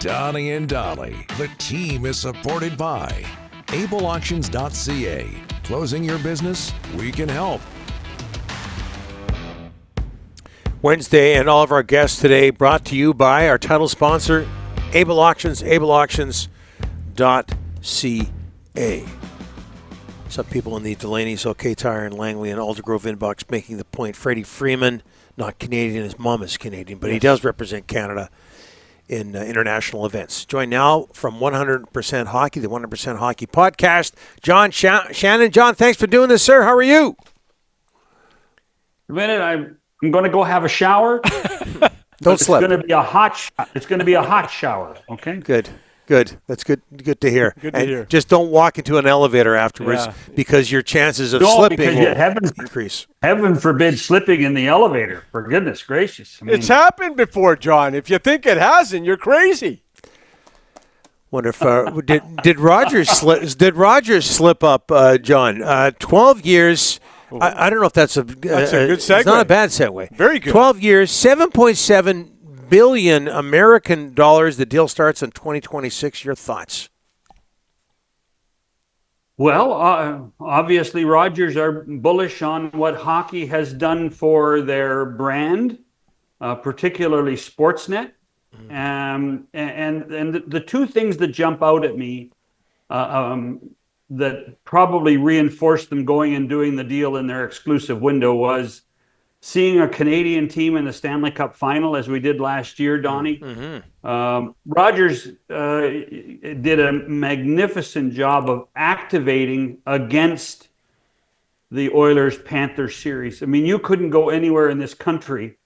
Donnie and Dolly. The team is supported by ableauctions.ca. Closing your business? We can help. Wednesday, and all of our guests today brought to you by our title sponsor, Able Auctions, ableauctions.ca. Some people in the Delaney's, OK Tire, and Langley and Aldergrove inbox making the point. Freddie Freeman, not Canadian, his mom is Canadian, but he does represent Canada in international events. Joined now from 100% Hockey, the 100% Hockey podcast, John Shannon. John, thanks for doing this, sir. How are you? A minute, I'm going to go have a shower. Don't slip. It's going to be a hot. It's going to be a hot shower. Okay. Good. That's good. Good to hear. Good to hear. Just don't walk into an elevator afterwards because your chances of slipping will increase. Heaven forbid slipping in the elevator. For goodness gracious. It's happened before, John. If you think it hasn't, you're crazy. Wonder if did Rogers slip? Did Rogers slip up, John? 12 years. I don't know if that's a good segue. It's not a bad segue. Very good. 12 years, $7.7 billion American dollars. The deal starts in 2026. Your thoughts? Well, obviously, Rogers are bullish on what hockey has done for their brand, particularly Sportsnet. And the two things that jump out at me that probably reinforced them going and doing the deal in their exclusive window was seeing a Canadian team in the Stanley Cup final, as we did last year, Donnie. Mm-hmm. Rogers did a magnificent job of activating against the Oilers-Panthers series. I mean, you couldn't go anywhere in this country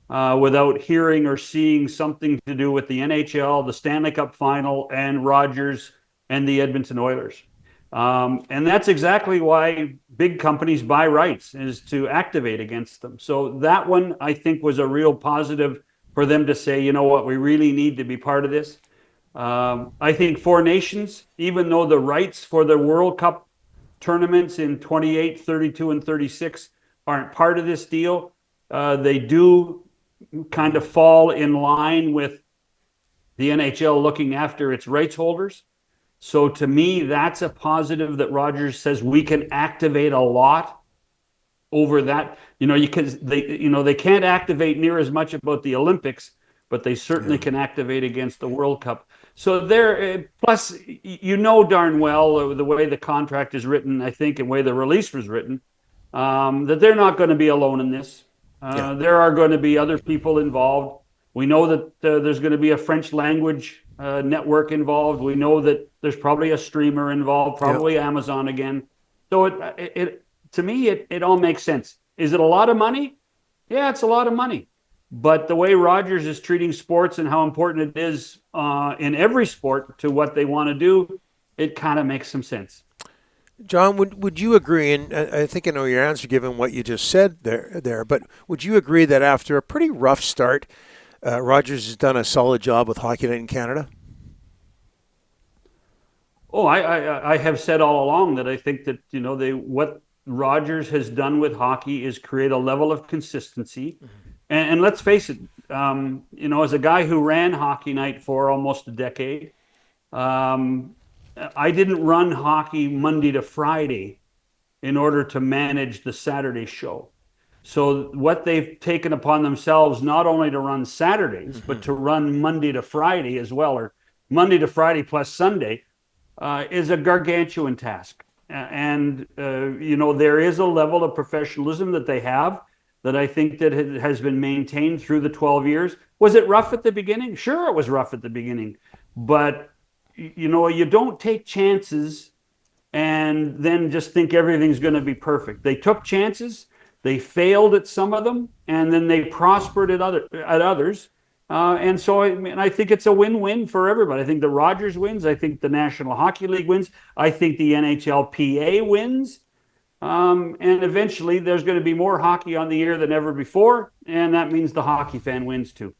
without hearing or seeing something to do with the NHL, the Stanley Cup final, and Rogers and the Edmonton Oilers. And that's exactly why big companies buy rights, is to activate against them. So that one, I think, was a real positive for them to say, you know what, we really need to be part of this. I think Four Nations, even though the rights for the World Cup tournaments in 28, 32, and 36 aren't part of this deal, they do kind of fall in line with the NHL looking after its rights holders. So to me, that's a positive that Rogers says we can activate a lot over that. Because they can't activate near as much about the Olympics, but they certainly can activate against the World Cup. So there, plus, darn well the way the contract is written, I think, and the way the release was written, that they're not going to be alone in this. There are going to be other people involved. We know that there's going to be a French language network involved. We know that there's probably a streamer involved, probably Amazon again. So it to me, it all makes sense. Is it a lot of money? Yeah, it's a lot of money. But the way Rogers is treating sports and how important it is in every sport to what they want to do, it kind of makes some sense. John, would you agree, and I think I know your answer given what you just said there, but would you agree that after a pretty rough start, Rogers has done a solid job with Hockey Night in Canada? Oh, I have said all along that I think that what Rogers has done with hockey is create a level of consistency, and let's face it, as a guy who ran Hockey Night for almost a decade, I didn't run hockey Monday to Friday in order to manage the Saturday show. So what they've taken upon themselves, not only to run Saturdays, but to run Monday to Friday as well, or Monday to Friday plus Sunday, is a gargantuan task. And, there is a level of professionalism that they have that I think that has been maintained through the 12 years. Was it rough at the beginning? Sure, it was rough at the beginning. But, you don't take chances and then just think everything's going to be perfect. They took chances. They failed at some of them, and then they prospered at others. And so I think it's a win-win for everybody. I think the Rogers wins. I think the National Hockey League wins. I think the NHLPA wins. And eventually there's going to be more hockey on the air than ever before, and that means the hockey fan wins too.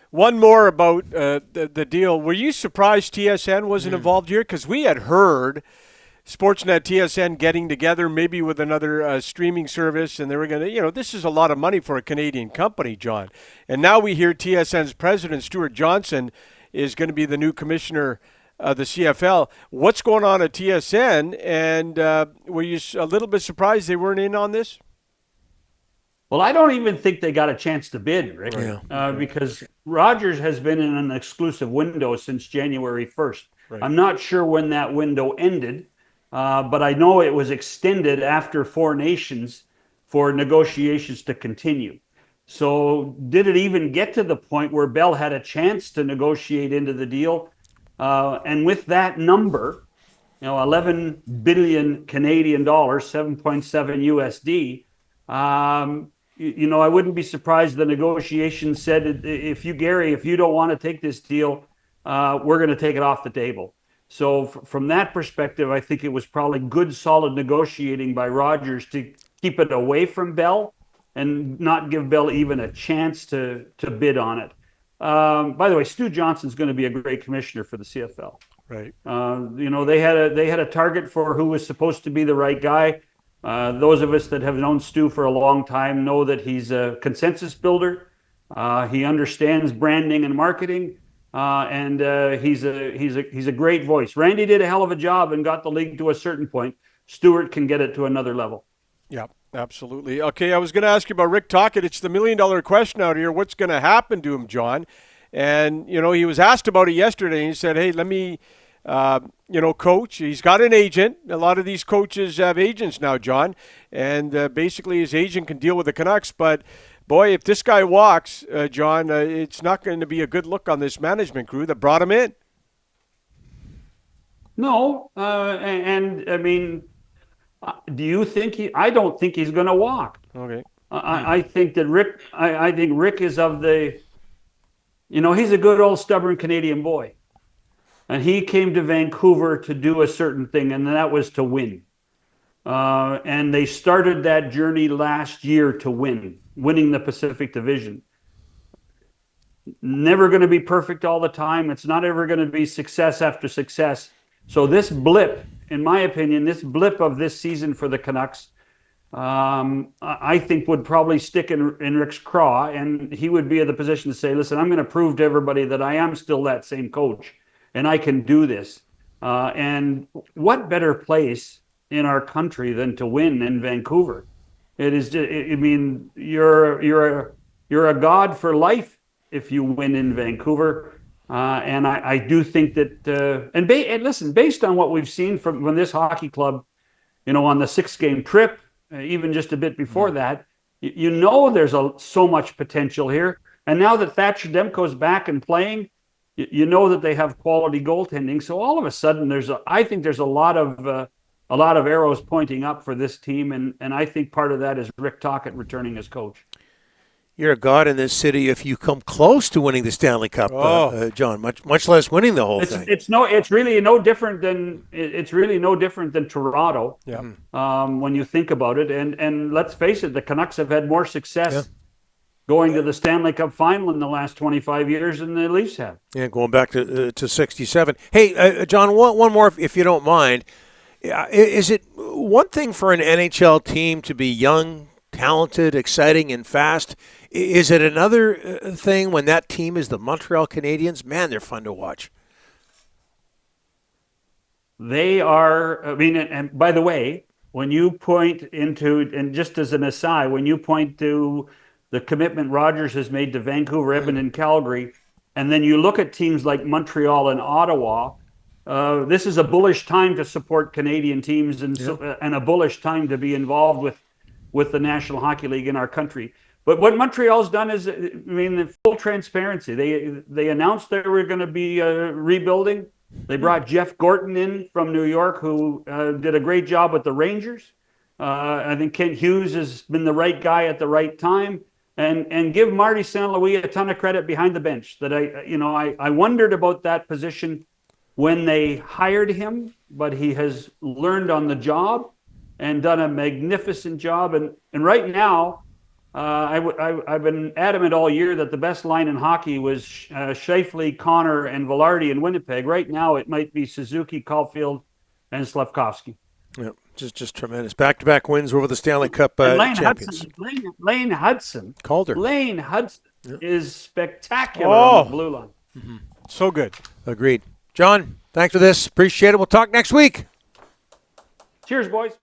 One more about the deal. Were you surprised TSN wasn't involved here? Because we had heard Sportsnet, TSN getting together maybe with another streaming service, and they were going to, this is a lot of money for a Canadian company, John. And now we hear TSN's president, Stuart Johnson, is going to be the new commissioner of the CFL. What's going on at TSN? And were you a little bit surprised they weren't in on this? Well, I don't even think they got a chance to bid, Rick, because Rogers has been in an exclusive window since January 1st. Right. I'm not sure when that window ended, but I know it was extended after Four Nations for negotiations to continue. So did it even get to the point where Bell had a chance to negotiate into the deal? And with that number, 11 billion Canadian dollars, 7.7 USD, I wouldn't be surprised the negotiation said, if you don't want to take this deal, we're going to take it off the table. So from that perspective, I think it was probably good, solid negotiating by Rogers to keep it away from Bell and not give Bell even a chance to bid on it. By the way, Stu Johnson's going to be a great commissioner for the CFL. Right. They had a target for who was supposed to be the right guy. Those of us that have known Stu for a long time know that he's a consensus builder. He understands branding and marketing, and he's a great voice. Randy did a hell of a job and got the league to a certain point. Stewart can get it to another level. Yeah, absolutely. Okay, I was going to ask you about Rick Tocchet. It's the million-dollar question out here. What's going to happen to him, John? And, he was asked about it yesterday, and he said, hey, let me, coach. He's got an agent. A lot of these coaches have agents now, John. And basically his agent can deal with the Canucks. But, boy, if this guy walks, John, it's not going to be a good look on this management crew that brought him in. No, and I mean, do you think I don't think he's going to walk. Okay. I think that Rick. I think Rick is of the. He's a good old stubborn Canadian boy, and he came to Vancouver to do a certain thing, and that was to win. And they started that journey last year to winning the Pacific Division. Never going to be perfect all the time. It's not ever going to be success after success. So this blip, in my opinion, this blip of this season for the Canucks, I think would probably stick in Rick's craw, and he would be in the position to say, listen, I'm going to prove to everybody that I am still that same coach, and I can do this. And what better place in our country than to win in Vancouver? It is just, you're a god for life if you win in Vancouver. And I do think that, and listen, based on what we've seen from this hockey club, on the 6-game trip, even just a bit before that, there's so much potential here. And now that Thatcher Demko's back and playing, that they have quality goaltending. So all of a sudden, I think there's a lot of arrows pointing up for this team, and I think part of that is Rick Tocchet returning as coach. You're a god in this city if you come close to winning the Stanley Cup, John. Much less winning the whole thing. It's really no different than Toronto. Yeah. When you think about it, and let's face it, the Canucks have had more success going to the Stanley Cup final in the last 25 years than the Leafs have. Yeah, going back to 67. Hey, John, one more if you don't mind. Is it one thing for an NHL team to be young, talented, exciting, and fast? Is it another thing when that team is the Montreal Canadiens? Man, they're fun to watch. They are, and by the way, when you point into, and just as an aside, when you point to the commitment Rogers has made to Vancouver, Edmonton, Calgary, and then you look at teams like Montreal and Ottawa, this is a bullish time to support Canadian teams and a bullish time to be involved with the National Hockey League in our country. But what Montreal's done is, full transparency. They announced they were going to be rebuilding. They brought Jeff Gorton in from New York, who did a great job with the Rangers. I think Kent Hughes has been the right guy at the right time. And give Marty St. Louis a ton of credit behind the bench. That I wondered about that position when they hired him, but he has learned on the job and done a magnificent job. And right now, I've been adamant all year that the best line in hockey was Scheifele, Connor, and Velarde in Winnipeg. Right now, it might be Suzuki, Caulfield, Slavkovsky. Yeah, just tremendous. Back-to-back wins over the Stanley Cup champions. Lane Hudson. Calder. Lane Hudson is spectacular on the blue line. Mm-hmm. So good. Agreed. John, thanks for this. Appreciate it. We'll talk next week. Cheers, boys.